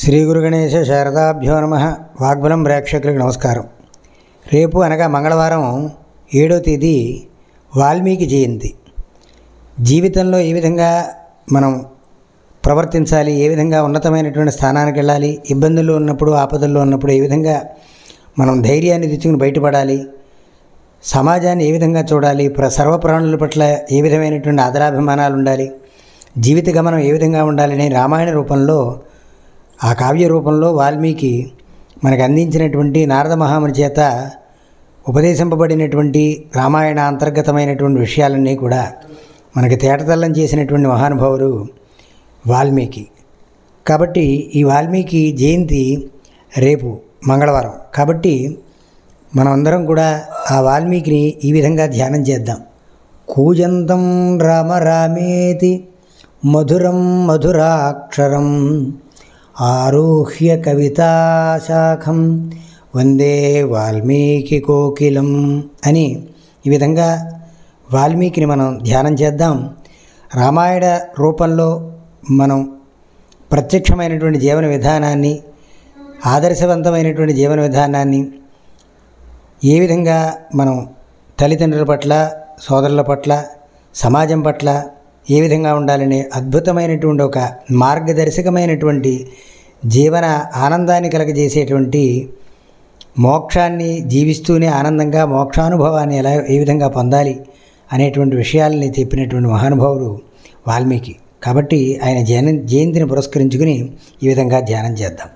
శ్రీ గురు గణేశ శారదాభ్యో నమః. వాగ్బలం ప్రేక్షకులకు నమస్కారం. రేపు అనగా మంగళవారం 7వ తేదీ వాల్మీకి జయంతి. జీవితంలో ఏ విధంగా మనం ప్రవర్తించాలి, ఏ విధంగా ఉన్నతమైనటువంటి స్థానానికి వెళ్ళాలి, ఇబ్బందుల్లో ఉన్నప్పుడు ఆపదల్లో ఉన్నప్పుడు ఏ విధంగా మనం ధైర్యాన్ని తెచ్చుకుని బయటపడాలి, సమాజాన్ని ఏ విధంగా చూడాలి, సర్వప్రాణుల పట్ల ఏ విధమైనటువంటి ఆదరాభిమానాలు ఉండాలి, జీవిత గమనం ఏ విధంగా ఉండాలని రామాయణ రూపంలో, ఆ కావ్య రూపంలో వాల్మీకి మనకు అందించినటువంటి నారద మహాముని చేత ఉపదేశింపబడినటువంటి రామాయణ అంతర్గతమైనటువంటి విషయాలన్నీ కూడా మనకి తేటతల్లం చేసినటువంటి మహానుభావులు వాల్మీకి. కాబట్టి ఈ వాల్మీకి జయంతి రేపు మంగళవారం. కాబట్టి మనం అందరం కూడా ఆ వాల్మీకిని ఈ విధంగా ధ్యానం చేద్దాం. కూజంతం రామ రామేతి మధురం మధురాక్షరం ఆరుహ్య కవితాశాఖం వందే వాల్మీకి కోకిలం అని ఈ విధంగా వాల్మీకిని మనం ధ్యానం చేద్దాం. రామాయణ రూపంలో మనం ప్రత్యక్షమైనటువంటి జీవన విధానాన్ని, ఆదర్శవంతమైనటువంటి జీవన విధానాన్ని, ఏ విధంగా మనం తల్లిదండ్రుల పట్ల, సోదరుల పట్ల, సమాజం పట్ల ఏ విధంగా ఉండాలనే అద్భుతమైనటువంటి ఒక మార్గదర్శకమైనటువంటి జీవన ఆనందాన్ని కలగజేసేటువంటి, మోక్షాన్ని జీవిస్తూనే ఆనందంగా మోక్షానుభవాన్ని ఏ విధంగా పొందాలి అనేటువంటి విషయాలని చెప్పినటువంటి మహానుభావుడు వాల్మీకి. కాబట్టి ఆయన జయంతిని పురస్కరించుకుని ఈ విధంగా ధ్యానం చేద్దాం.